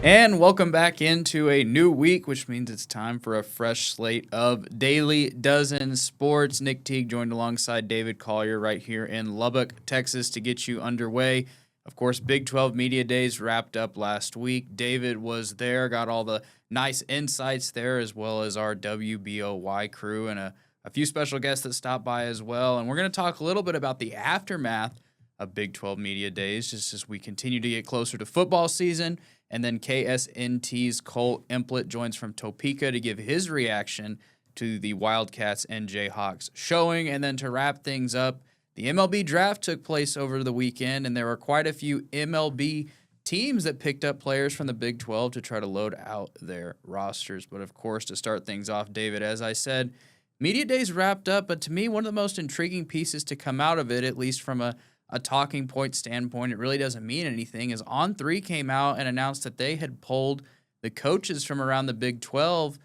And welcome back into a new week, which means it's time for a fresh slate of Daily Dozen Sports. Nick Teague joined alongside David Collier right here in Lubbock, Texas to get you underway. Of course, Big 12 Media Days wrapped up last week. David was there, got all the nice insights there, as well as our WBOY crew and a few special guests that stopped by as well. And we're going to talk a little bit about the aftermath of Big 12 Media Days, just as we continue to get closer to football season. And then KSNT's Kole Emplit joins from Topeka to give his reaction to the Wildcats and Jayhawks showing. And then to wrap things up, the MLB Draft took place over the weekend, and there were quite a few MLB teams that picked up players from the Big 12 to try to load out their rosters. But, of course, to start things off, David, as I said, Media Days wrapped up, but to me, one of the most intriguing pieces to come out of it, at least from a talking point standpoint, it really doesn't mean anything, is On3 came out and announced that they had pulled the coaches from around the Big 12,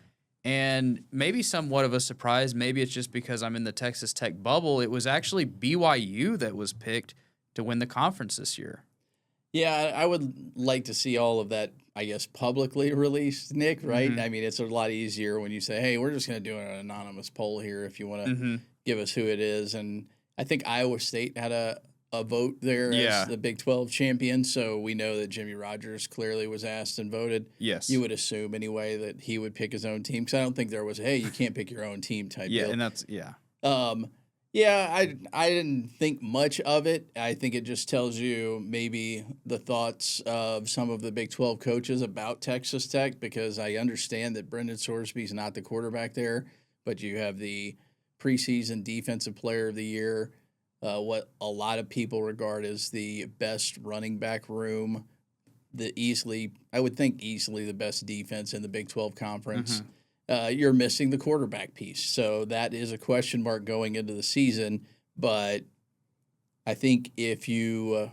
and maybe somewhat of a surprise, maybe it's just because I'm in the Texas Tech bubble, it was actually BYU that was picked to win the conference this year. Yeah, I would like to see all of that, I guess, publicly released, Nick, right? Mm-hmm. I mean, it's a lot easier when you say, hey, we're just going to do an anonymous poll here if you want to give us who it is. And I think Iowa State had a vote there as the Big 12 champion, so we know that Jimmy Rogers clearly was asked and voted. Yes. You would assume anyway that he would pick his own team, because I don't think there was, hey, you can't pick your own team type deal. And that's, I didn't think much of it. I think it just tells you maybe the thoughts of some of the Big 12 coaches about Texas Tech, because I understand that Brendan Sorsby's not the quarterback there, but you have the preseason defensive player of the year, what a lot of people regard as the best running back room, I would think easily the best defense in the Big 12 conference. You're missing the quarterback piece. So that is a question mark going into the season. But I think if you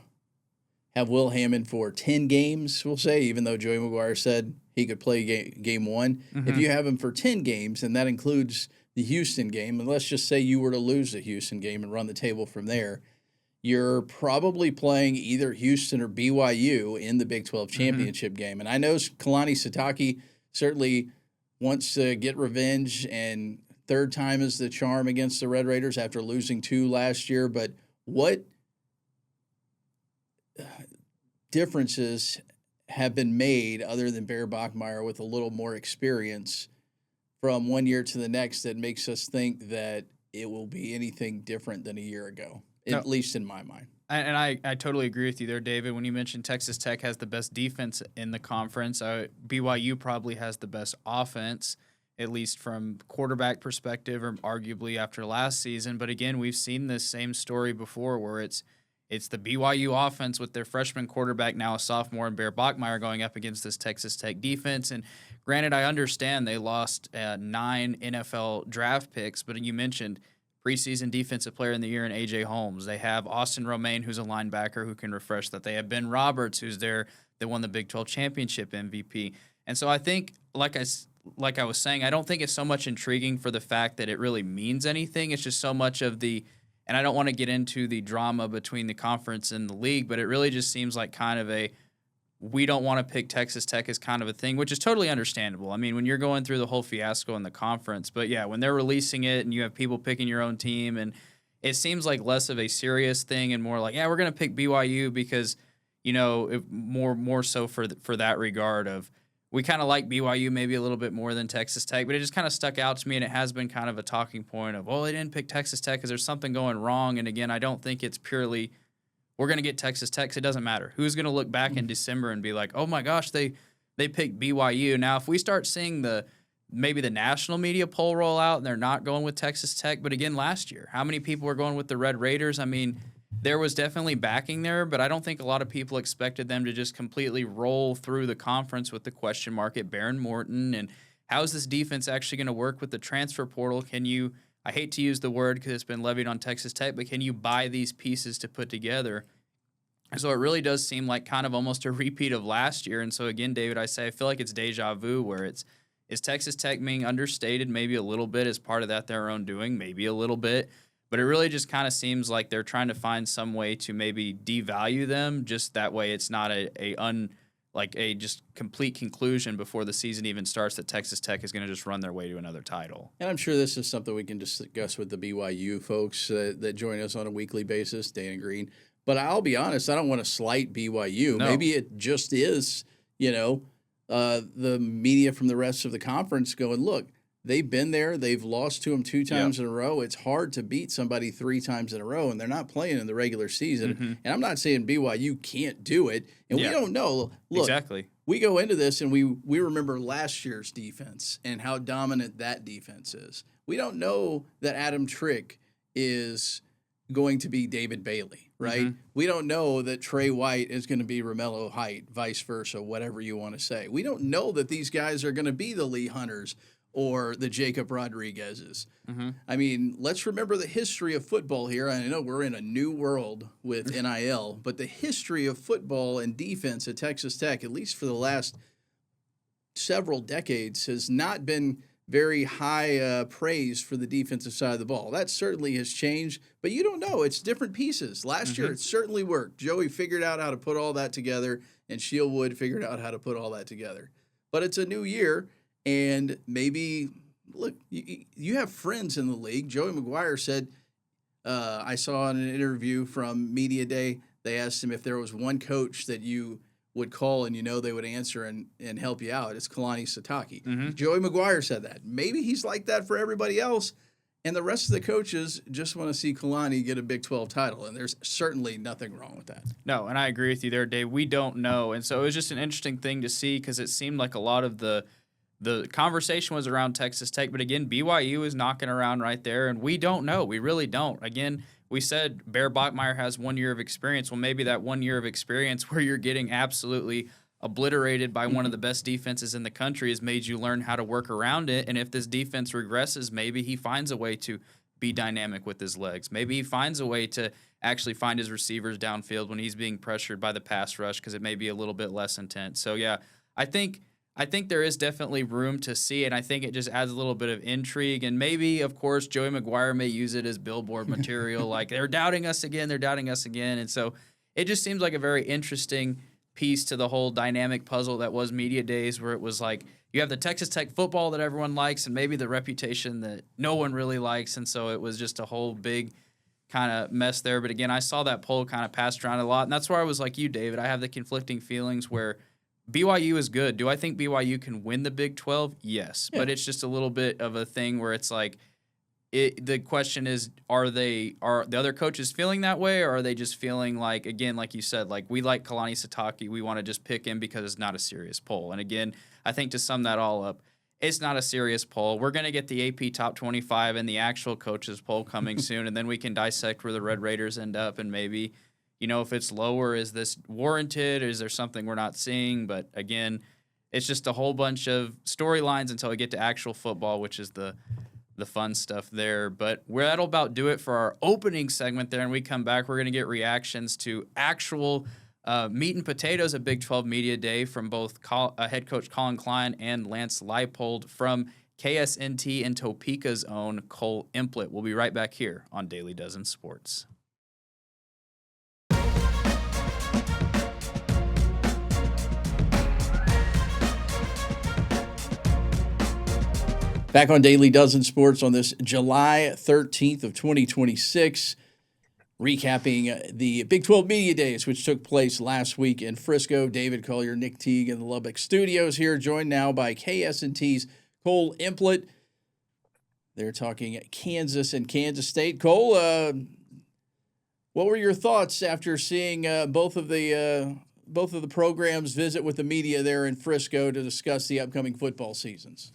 have Will Hammond for 10 games, we'll say, even though Joey McGuire said he could play game one, if you have him for 10 games, and that includes the Houston game, and let's just say you were to lose the Houston game and run the table from there, you're probably playing either Houston or BYU in the Big 12 championship game. And I know Kalani Sitake certainly wants to get revenge, and third time is the charm against the Red Raiders after losing 2 last year. But what differences have been made other than Bear Bachmeier with a little more experience from one year to the next that makes us think that it will be anything different than a year ago, at least in my mind? And I totally agree with you there, David. When you mentioned Texas Tech has the best defense in the conference, BYU probably has the best offense, at least from quarterback perspective, or arguably after last season. But again, we've seen this same story before, where it's the BYU offense with their freshman quarterback, now a sophomore, and Bear Bachmeier going up against this Texas Tech defense. And granted, I understand they lost 9 NFL draft picks, but you mentioned preseason defensive player in the year in A.J. Holmes. They have Austin Romaine, who's a linebacker who can refresh that. They have Ben Roberts, who's there, that won the Big 12 championship MVP. And so I think, like I was saying, I don't think it's so much intriguing for the fact that it really means anything. It's just so much of the, and I don't want to get into the drama between the conference and the league, but it really just seems like kind of a, we don't want to pick Texas Tech as kind of a thing, which is totally understandable. I mean, when you're going through the whole fiasco in the conference, but yeah, when they're releasing it and you have people picking your own team, and it seems like less of a serious thing and more like, yeah, we're going to pick BYU because, more so for that regard of, we kind of like BYU maybe a little bit more than Texas Tech, but it just kind of stuck out to me, and it has been kind of a talking point of, well, they didn't pick Texas Tech because there's something going wrong. And again, I don't think it's purely, we're going to get Texas Tech. It doesn't matter. Who's going to look back in December and be like, oh my gosh, they picked BYU. Now, if we start seeing maybe the national media poll roll out and they're not going with Texas Tech, but again, last year, how many people were going with the Red Raiders? I mean, there was definitely backing there, but I don't think a lot of people expected them to just completely roll through the conference with the question mark at Baron Morton. And how is this defense actually going to work with the transfer portal? Can you, I hate to use the word because it's been levied on Texas Tech, but can you buy these pieces to put together? So it really does seem like kind of almost a repeat of last year. And so again, David, I feel like it's deja vu, where is Texas Tech being understated maybe a little bit? As part of that their own doing? Maybe a little bit. But it really just kind of seems like they're trying to find some way to maybe devalue them, just that way it's not a like a just complete conclusion before the season even starts that Texas Tech is going to just run their way to another title. And I'm sure this is something we can discuss with the BYU folks that join us on a weekly basis, Dan and Green. But I'll be honest, I don't want to slight BYU. No. Maybe it just is, the media from the rest of the conference going, look, they've been there. They've lost to them 2 times in a row. It's hard to beat somebody 3 times in a row, and they're not playing in the regular season. And I'm not saying BYU can't do it, and we don't know. Look, exactly. We go into this, and we remember last year's defense and how dominant that defense is. We don't know that Adam Trick is going to be David Bailey, right? We don't know that Trey White is going to be Romello Height, vice versa, whatever you want to say. We don't know that these guys are going to be the Lee Hunters or the Jacob Rodriguez's. I mean, let's remember the history of football here. I know we're in a new world with NIL, but the history of football and defense at Texas Tech, at least for the last several decades, has not been very high praise for the defensive side of the ball. That certainly has changed, but you don't know. It's different pieces. Last year, it certainly worked. Joey figured out how to put all that together, and Shieldwood figured out how to put all that together. But it's a new year, and maybe, look, you have friends in the league. Joey McGuire said, I saw in an interview from Media Day, they asked him if there was one coach that you would call and they would answer and help you out. It's Kalani Sitake. Joey McGuire said that. Maybe he's like that for everybody else, and the rest of the coaches just want to see Kalani get a Big 12 title, and there's certainly nothing wrong with that. No, and I agree with you there, Dave. We don't know, and so it was just an interesting thing to see because it seemed like a lot of the conversation was around Texas Tech, but again, BYU is knocking around right there, and we don't know. We really don't. Again, we said Bear Bachmeier has 1 year of experience. Well, maybe that 1 year of experience where you're getting absolutely obliterated by one of the best defenses in the country has made you learn how to work around it. And if this defense regresses, maybe he finds a way to be dynamic with his legs. Maybe he finds a way to actually find his receivers downfield when he's being pressured by the pass rush because it may be a little bit less intense. So, yeah, I think there is definitely room to see, and I think it just adds a little bit of intrigue. And maybe, of course, Joey McGuire may use it as billboard material, like they're doubting us again. And so it just seems like a very interesting piece to the whole dynamic puzzle that was Media Days, where it was like you have the Texas Tech football that everyone likes and maybe the reputation that no one really likes. And so it was just a whole big kind of mess there. But again, I saw that poll kind of passed around a lot, and that's where I was like you, David. I have the conflicting feelings where BYU is good. Do I think BYU can win the Big 12? Yes. Yeah. But it's just a little bit of a thing where it's like the question is, are the other coaches feeling that way, or are they just feeling like, again, like you said, like we like Kalani Sitake, we want to just pick him because it's not a serious poll. And again, I think to sum that all up, it's not a serious poll. We're going to get the AP Top 25 and the actual coaches poll coming soon, and then we can dissect where the Red Raiders end up and maybe – if it's lower, is this warranted? Is there something we're not seeing? But again, it's just a whole bunch of storylines until we get to actual football, which is the fun stuff there. But that'll about do it for our opening segment there. And we come back, we're going to get reactions to actual meat and potatoes at Big 12 Media Day from both head coach Colin Klein and Lance Leipold from KSNT and Topeka's own Kole Emplit. We'll be right back here on Daily Dozen Sports. Back on Daily Dozen Sports on this July 13th of 2026, recapping the Big 12 Media Days, which took place last week in Frisco. David Collier, Nick Teague in the Lubbock studios here, joined now by KSNT's Kole Emplit. They're talking Kansas and Kansas State. Cole, what were your thoughts after seeing both of the programs visit with the media there in Frisco to discuss the upcoming football seasons?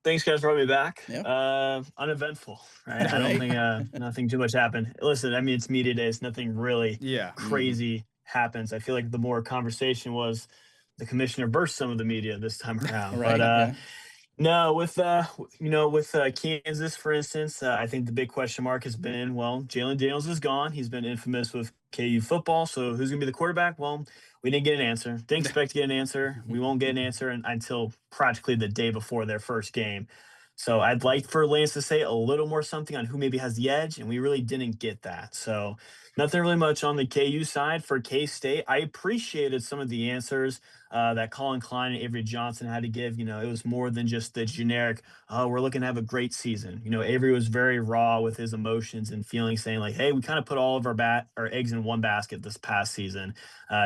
Thanks, guys, for having me back. Yep. Uneventful, right? I don't think nothing too much happened. Listen, I mean, it's media days. Nothing really crazy happens. I feel like the more conversation was the commissioner versus some of the media this time around. Right, but no, with Kansas, for instance, I think the big question mark has been, well, Jalen Daniels is gone. He's been infamous with KU football. So who's going to be the quarterback? Well, we didn't get an answer. Didn't expect to get an answer. We won't get an answer until practically the day before their first game. So I'd like for Lance to say a little more something on who maybe has the edge, and we really didn't get that. So nothing really much on the KU side. For K-State, I appreciated some of the answers that Colin Klein and Avery Johnson had to give. It was more than just the generic, oh, we're looking to have a great season. Avery was very raw with his emotions and feelings, saying like, hey, we kind of put all of our eggs in one basket this past season.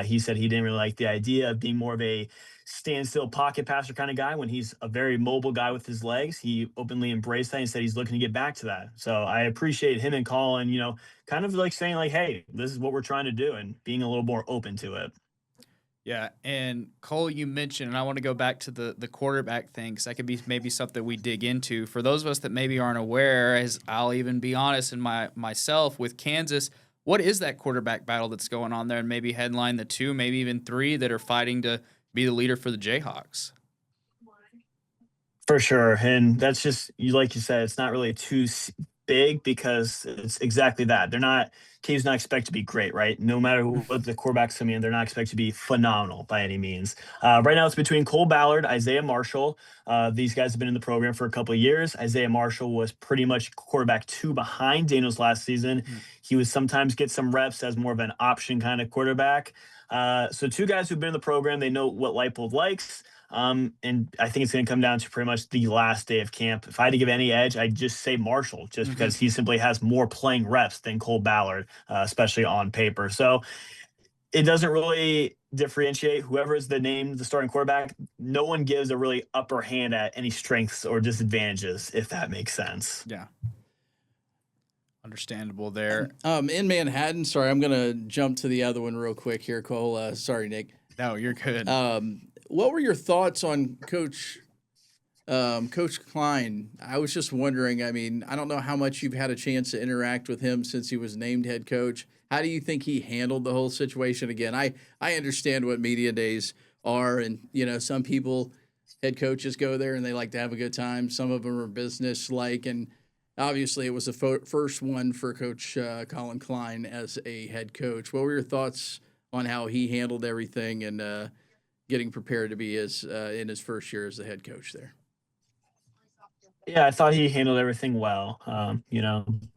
He said he didn't really like the idea of being more of a standstill pocket passer kind of guy when he's a very mobile guy with his legs. He openly embraced that and said he's looking to get back to that. So I appreciate him and Colin, kind of like saying like, hey, this is what we're trying to do and being a little more open to it. Yeah, and Cole, you mentioned, and I want to go back to the quarterback thing because that could be maybe something we dig into. For those of us that maybe aren't aware, as I'll even be honest in myself with Kansas, what is that quarterback battle that's going on there, and maybe headline the two, maybe even three that are fighting to be the leader for the Jayhawks? For sure. And that's just, like you said, it's not really too big because it's exactly that. KU's not expected to be great, right? No matter what the quarterbacks come in, they're not expected to be phenomenal by any means. Right now, it's between Cole Ballard, Isaiah Marshall. These guys have been in the program for a couple of years. Isaiah Marshall was pretty much quarterback 2 behind Daniels last season. He would sometimes get some reps as more of an option kind of quarterback. So 2 guys who've been in the program, they know what Leipold likes. And I think it's going to come down to pretty much the last day of camp. If I had to give any edge, I'd just say Marshall, just because he simply has more playing reps than Cole Ballard, especially on paper. So it doesn't really differentiate whoever is the starting quarterback. No one gives a really upper hand at any strengths or disadvantages, if that makes sense. Yeah. Understandable there. In Manhattan, sorry, I'm going to jump to the other one real quick here, Cole. Sorry, Nick. No, you're good. What were your thoughts on Coach Klein? I was just wondering, I don't know how much you've had a chance to interact with him since he was named head coach. How do you think he handled the whole situation? Again, I understand what media days are, and, some people, head coaches go there and they like to have a good time. Some of them are business-like, and obviously it was the first one for Coach Colin Klein as a head coach. What were your thoughts on how he handled everything and getting prepared to be in his first year as the head coach there? Yeah, I thought he handled everything well.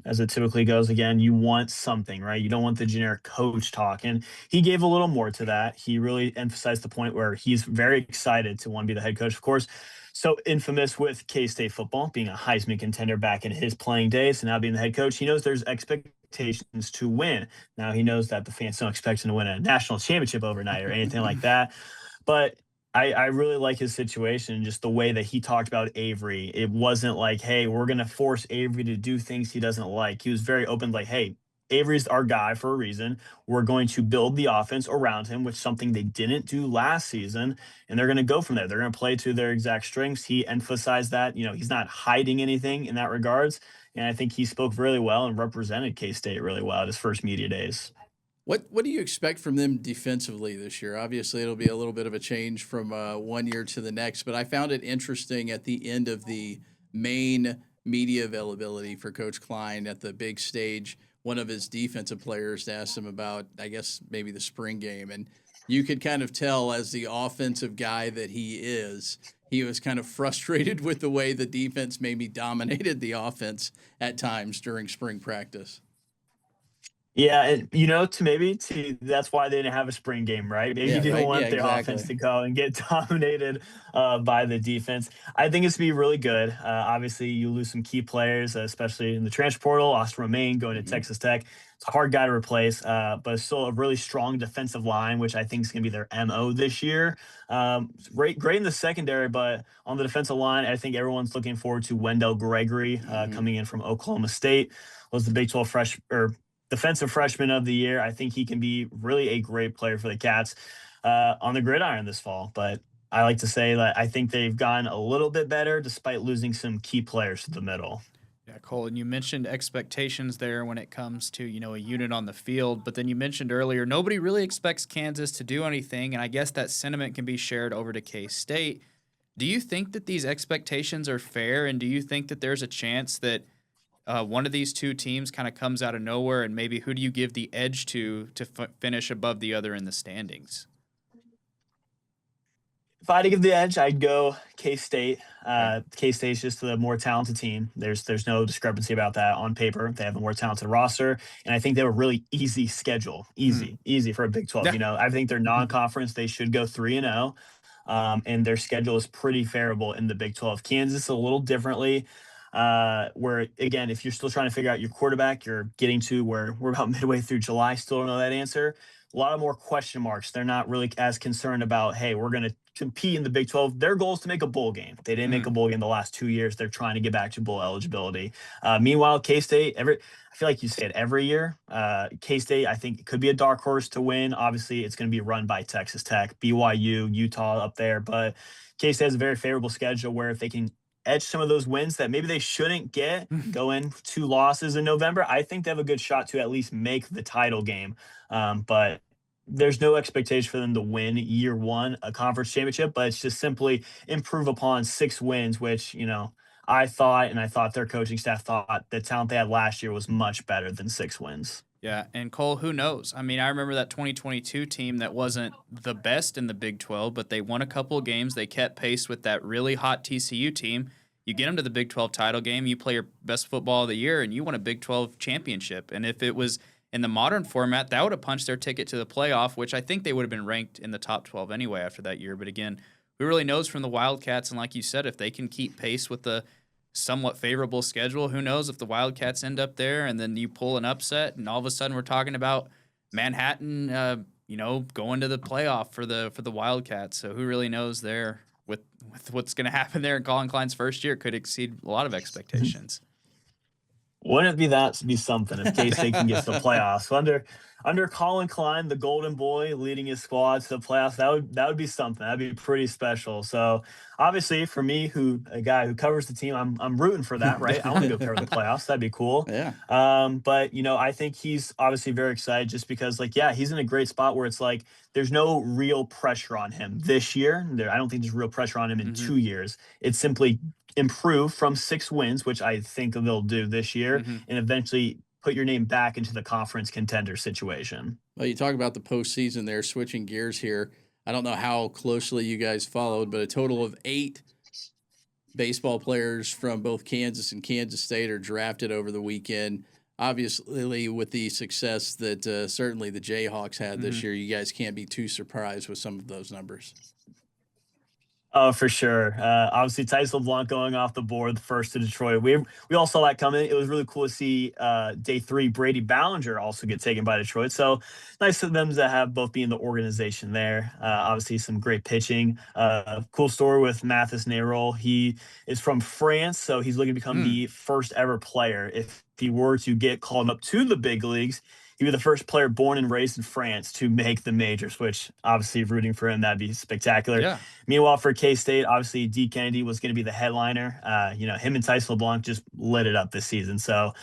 As it typically goes, again, you want something, right? You don't want the generic coach talk. And he gave a little more to that. He really emphasized the point where he's very excited to want to be the head coach. Of course, so infamous with K-State football, being a Heisman contender back in his playing days and now being the head coach. He knows there's expectations to win. Now, he knows that the fans don't expect him to win a national championship overnight or anything like that. But I really like his situation, just the way that he talked about Avery. It wasn't like, hey, we're going to force Avery to do things he doesn't like. He was very open, like, hey, Avery's our guy for a reason. We're going to build the offense around him, which is something they didn't do last season, and they're going to go from there. They're going to play to their exact strengths. He emphasized that, he's not hiding anything in that regards, and I think he spoke really well and represented K-State really well at his first media days. What do you expect from them defensively this year? Obviously, it'll be a little bit of a change from one year to the next, but I found it interesting at the end of the main media availability for Coach Klein at the big stage. One of his defensive players asked him about, I guess, maybe the spring game, and you could kind of tell as the offensive guy that he is, he was kind of frustrated with the way the defense maybe dominated the offense at times during spring practice. Yeah, and that's why they didn't have a spring game, right? Maybe you didn't want their offense to go and get dominated by the defense. I think it's to be really good. Obviously, you lose some key players, especially in the transfer portal. Austin Romaine going to Texas Tech. It's a hard guy to replace, but it's still a really strong defensive line, which I think is going to be their MO this year. Great in the secondary, but on the defensive line, I think everyone's looking forward to Wendell Gregory coming in from Oklahoma State. Was the Big 12 defensive freshman of the year. I think he can be really a great player for the Cats on the gridiron this fall. But I like to say that I think they've gotten a little bit better despite losing some key players to the middle. Yeah, Cole, and you mentioned expectations there when it comes to, a unit on the field. But then you mentioned earlier, nobody really expects Kansas to do anything. And I guess that sentiment can be shared over to K-State. Do you think that these expectations are fair? And do you think that there's a chance that one of these two teams kind of comes out of nowhere, and maybe who do you give the edge to finish above the other in the standings? if I had to give the edge, I'd go K-State. K-State's just the more talented team. There's no discrepancy about that on paper. They have a more talented roster, and I think they have a really easy schedule. Easy for a Big 12. Yeah. I think their non-conference, they should go 3-0. And their schedule is pretty favorable in the Big 12. Kansas a little differently, where, again, if you're still trying to figure out your quarterback, you're getting to where we're about midway through July, still don't know that answer. A lot of more question marks. They're not really as concerned about, hey, we're going to compete in the Big 12. Their goal is to make a bowl game. They didn't make a bowl game the last 2 years. They're trying to get back to bowl eligibility. Meanwhile, K-State, I feel like you say it every year. K-State, I think, could be a dark horse to win. Obviously, it's going to be run by Texas Tech, BYU, Utah up there. But K-State has a very favorable schedule where if they can edge some of those wins that maybe they shouldn't get, go in 2 losses in November, I think they have a good shot to at least make the title game. But there's no expectation for them to win year one, a conference championship, but it's just simply improve upon 6 wins, which, I thought their coaching staff thought the talent they had last year was much better than 6 wins. Yeah, and Cole, who knows? I mean, I remember that 2022 team that wasn't the best in the Big 12, but they won a couple of games. They kept pace with that really hot TCU team. You get them to the Big 12 title game, you play your best football of the year, and you won a Big 12 championship. And if it was in the modern format, that would have punched their ticket to the playoff, which I think they would have been ranked in the top 12 anyway after that year. But again, who really knows from the Wildcats? And like you said, if they can keep pace with the somewhat favorable schedule, who knows if the Wildcats end up there and then you pull an upset and all of a sudden we're talking about Manhattan, going to the playoff for the Wildcats. So who really knows there with what's going to happen there in Colin Klein's first year could exceed a lot of expectations. Wouldn't it be something if K-State can get to the playoffs? Under Colin Klein, the golden boy leading his squad to the playoffs, that would be something. That'd be pretty special. So obviously for me, a guy who covers the team, I'm rooting for that, right? I want to go cover the playoffs. That'd be cool. Yeah. But I think he's obviously very excited just because he's in a great spot where it's like there's no real pressure on him this year. I don't think there's real pressure on him in 2 years. It's simply improve from 6 wins, which I think they'll do this year, and eventually put your name back into the conference contender situation. Well, you talk about the postseason there, switching gears here. I don't know how closely you guys followed, but a total of 8 baseball players from both Kansas and Kansas State are drafted over the weekend. Obviously, with the success that certainly the Jayhawks had this year, you guys can't be too surprised with some of those numbers. Oh, for sure. Obviously, Tice LeBlanc going off the board, the first to Detroit. We all saw that coming. It was really cool to see day 3, Brady Ballinger also get taken by Detroit. So nice of them to have both be in the organization there. Obviously, some great pitching. Cool story with Mathis Nayrol. He is from France, so he's looking to become the first ever player. If he were to get called up to the big leagues, he'd be the first player born and raised in France to make the majors, which obviously rooting for him, that'd be spectacular. Yeah. Meanwhile, for K-State, obviously D. Kennedy was going to be the headliner. Him and Tice LeBlanc just lit it up this season. So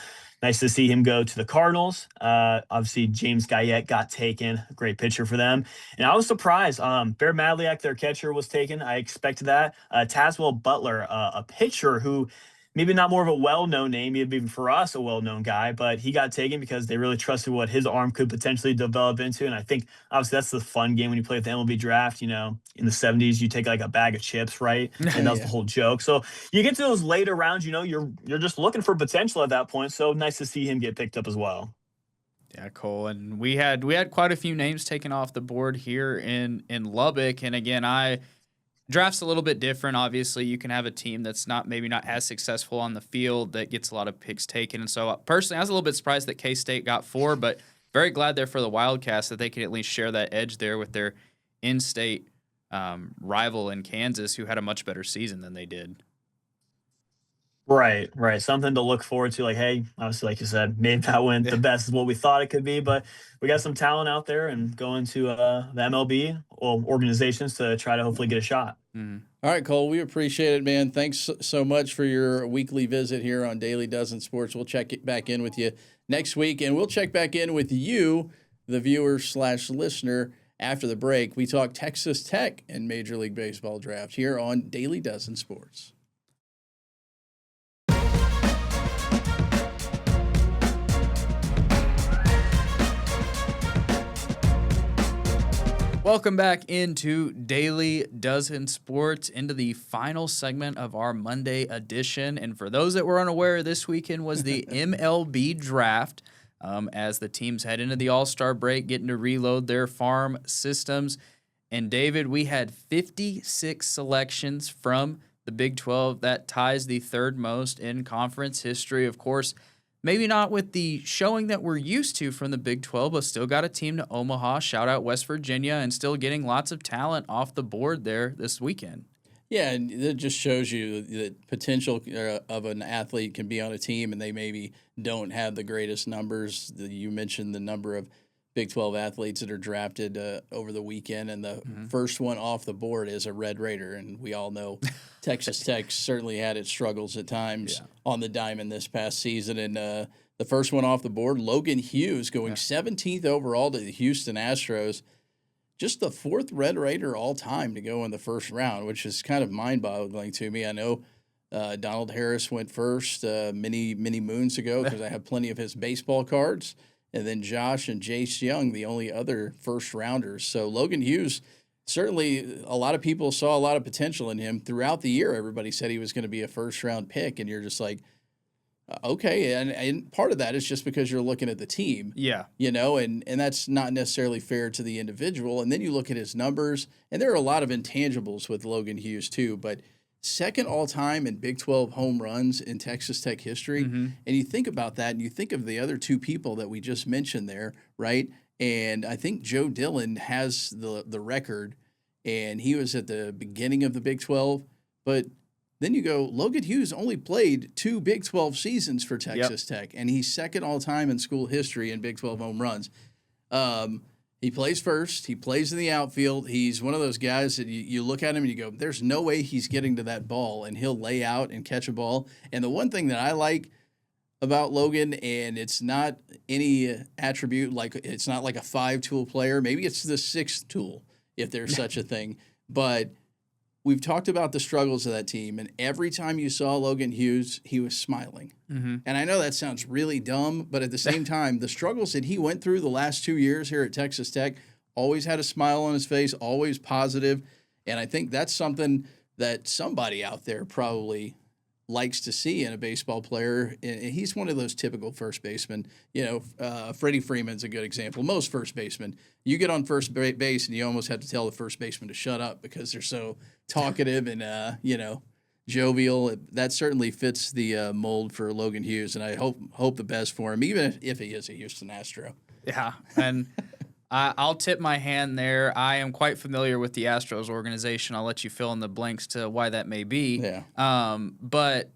nice to see him go to the Cardinals. Obviously, James Guyette got taken, a great pitcher for them. And I was surprised. Bear Madliak, their catcher, was taken. I expected that. Tazwell Butler, a pitcher who maybe not more of a well-known name, maybe even for us a well-known guy, but he got taken because they really trusted what his arm could potentially develop into. And I think obviously that's the fun game when you play with the MLB Draft. In the 70s, you take like a bag of chips, right? And that's the whole joke. So you get to those later rounds, you're just looking for potential at that point. So nice to see him get picked up as well. Yeah, Cole, and we had quite a few names taken off the board here in Lubbock, and again, draft's a little bit different. Obviously, you can have a team that's maybe not as successful on the field that gets a lot of picks taken. And so personally, I was a little bit surprised that K-State got 4, but very glad there for the Wildcats that they could at least share that edge there with their in-state rival in Kansas, who had a much better season than they did. Right. Something to look forward to. Like, hey, obviously, like you said, maybe that went the best is what we thought it could be, but we got some talent out there and going to the MLB organizations to try to hopefully get a shot. All right, Cole, we appreciate it, man. Thanks so much for your weekly visit here on Daily Dozen Sports. We'll check it back in with you next week, and we'll check back in with you, the viewer/listener, after the break. We talk Texas Tech and Major League Baseball draft here on Daily Dozen Sports. Welcome back into Daily Dozen Sports, into the final segment of our Monday edition. And for those that were unaware, this weekend was the MLB Draft as the teams head into the All-Star break, getting to reload their farm systems. And David, we had 56 selections from the Big 12. That ties the third most in conference history. Of course, maybe not with the showing that we're used to from the Big 12, but still got a team to Omaha. Shout out West Virginia, and still getting lots of talent off the board there this weekend. Yeah, and it just shows you the potential of an athlete can be on a team, and they maybe don't have the greatest numbers. You mentioned the number of Big 12 athletes that are drafted over the weekend, and the first one off the board is a Red Raider, and we all know Texas Tech certainly had its struggles at times on the diamond this past season, and the first one off the board, Logan Hughes, going 17th overall to the Houston Astros, just the fourth Red Raider all time to go in the first round, which is kind of mind-boggling to me. I know Donald Harris went first many moons ago because I have plenty of his baseball cards. And then Josh and Jace Young, the only other first-rounders. So Logan Hughes, certainly a lot of people saw a lot of potential in him. Throughout the year, everybody said he was going to be a first-round pick, and you're just like, okay. And part of that is just because you're looking at the team. Yeah. You know, and that's not necessarily fair to the individual. And then you look at his numbers, and there are a lot of intangibles with Logan Hughes too, but second all-time in Big 12 home runs in Texas Tech history. And you think about that, and you think of the other two people that we just mentioned there, right? And I think Joe Dillon has the record, and he was at the beginning of the Big 12. But then you go, Logan Hughes only played 2 Big 12 seasons for Texas Tech, and he's second all-time in school history in Big 12 home runs. He plays first. He plays in the outfield. He's one of those guys that you look at him and you go, there's no way he's getting to that ball, and he'll lay out and catch a ball. And the one thing that I like about Logan, and it's not any attribute, like it's not like a 5-tool player. Maybe it's the 6th tool, if there's such a thing. But we've talked about the struggles of that team, and every time you saw Logan Hughes, he was smiling. And I know that sounds really dumb, but at the same time, the struggles that he went through the last 2 years here at Texas Tech, always had a smile on his face, always positive, and I think that's something that somebody out there probably likes to see in a baseball player. And he's one of those typical first basemen. You know, Freddie Freeman's a good example. Most first basemen, you get on first base and you almost have to tell the first baseman to shut up because they're so talkative and, you know, jovial. That certainly fits the mold for Logan Hughes, and I hope the best for him, even if he is a Houston Astro. Yeah, and I'll tip my hand there. I am quite familiar with the Astros organization. I'll let you fill in the blanks to why that may be. Yeah. But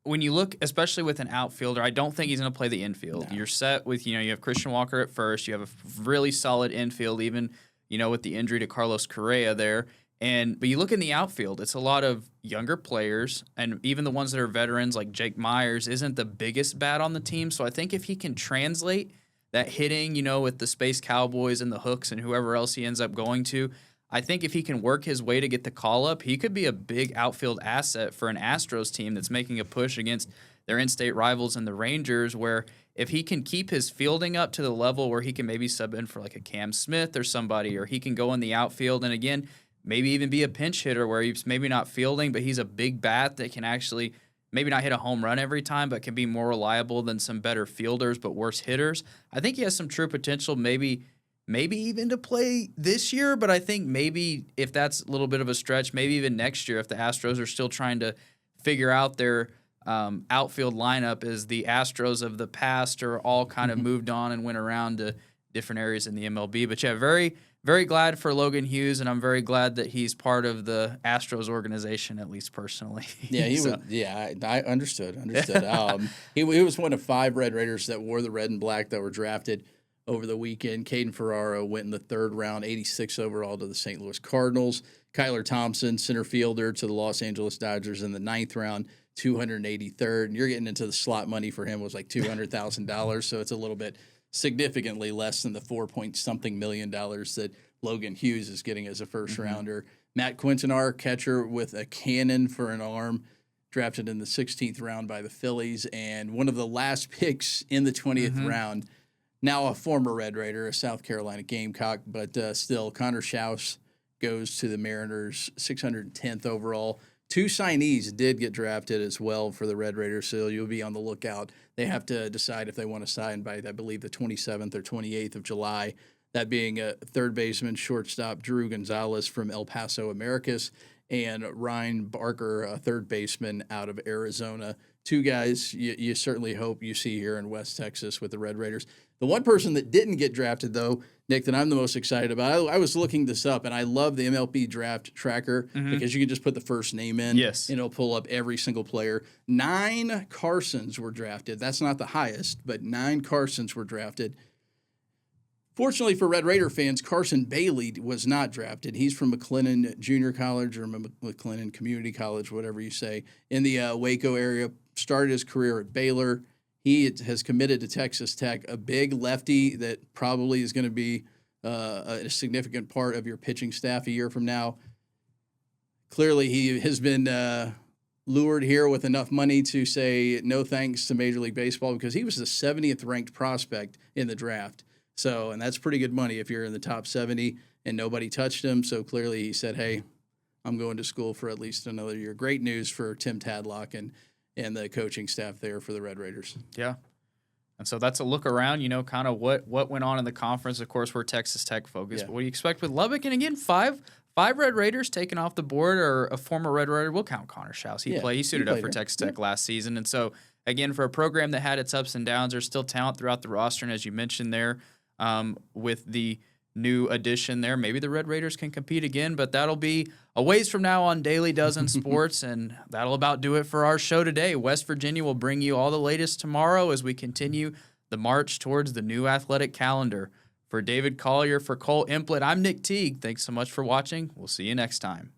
when you look, especially with an outfielder, I don't think he's going to play the infield. No. You're set with, you have Christian Walker at first. You have a really solid infield, even, with the injury to Carlos Correa there. But you look in the outfield, it's a lot of younger players, and even the ones that are veterans like Jake Myers isn't the biggest bat on the team. So I think if he can translate that hitting, with the Space Cowboys and the Hooks and whoever else he ends up going to, I think if he can work his way to get the call up, he could be a big outfield asset for an Astros team that's making a push against their in-state rivals and the Rangers, where if he can keep his fielding up to the level where he can maybe sub in for like a Cam Smith or somebody, or he can go in the outfield and again, maybe even be a pinch hitter where he's maybe not fielding, but he's a big bat that can actually maybe not hit a home run every time, but can be more reliable than some better fielders but worse hitters. I think he has some true potential, maybe even to play this year, but I think maybe if that's a little bit of a stretch, maybe even next year if the Astros are still trying to figure out their outfield lineup as the Astros of the past are all kind of moved on and went around to different areas in the MLB. But yeah, very, very glad for Logan Hughes, and I'm very glad that he's part of the Astros organization, at least personally. Yeah, he was. Yeah, I understood. He was one of 5 Red Raiders that wore the red and black that were drafted over the weekend. Caden Ferraro went in the 3rd round, 86 overall to the St. Louis Cardinals. Kyler Thompson, center fielder, to the Los Angeles Dodgers in the 9th round, 283rd. And you're getting into the slot money for him was like $200,000, so it's a little bit significantly less than the $4-point-something million that Logan Hughes is getting as a first-rounder. Matt Quintanar, catcher with a cannon for an arm, drafted in the 16th round by the Phillies, and one of the last picks in the 20th round now a former Red Raider, a South Carolina Gamecock, but still, Connor Schaus goes to the Mariners, 610th overall. 2 signees did get drafted as well for the Red Raiders, so you'll be on the lookout. They have to decide if they want to sign by, I believe, the 27th or 28th of July. That being a third baseman, shortstop Drew Gonzalez from El Paso Americas, and Ryan Barker, a third baseman out of Arizona. 2 guys you certainly hope you see here in West Texas with the Red Raiders. The one person that didn't get drafted, though, Nick, that I'm the most excited about, I was looking this up, and I love the MLB Draft tracker because you can just put the first name in, Yes, and it'll pull up every single player. 9 Carsons were drafted. That's not the highest, but 9 Carsons were drafted. Fortunately for Red Raider fans, Carson Bailey was not drafted. He's from McLennan Junior College or McLennan Community College, whatever you say, in the Waco area. Started his career at Baylor. He has committed to Texas Tech, a big lefty that probably is going to be a significant part of your pitching staff a year from now. Clearly, he has been lured here with enough money to say no thanks to Major League Baseball because he was the 70th ranked prospect in the draft. So, and that's pretty good money if you're in the top 70 and nobody touched him. So clearly he said, hey, I'm going to school for at least another year. Great news for Tim Tadlock and the coaching staff there for the Red Raiders. Yeah. And so that's a look around, kind of what went on in the conference. Of course, we're Texas Tech focused. Yeah. But what do you expect with Lubbock? And again, five Red Raiders taken off the board, or a former Red Raider. We'll count Connor Schaus. He suited up for Texas Tech last season. And so, again, for a program that had its ups and downs, there's still talent throughout the roster. And as you mentioned there, with the new addition there, maybe the Red Raiders can compete again, but that'll be a ways from now on Daily Dozen Sports, and that'll about do it for our show today. West Virginia will bring you all the latest tomorrow as we continue the march towards the new athletic calendar. For David Collier, for Kole Emplit, I'm Nick Teague. Thanks so much for watching. We'll see you next time.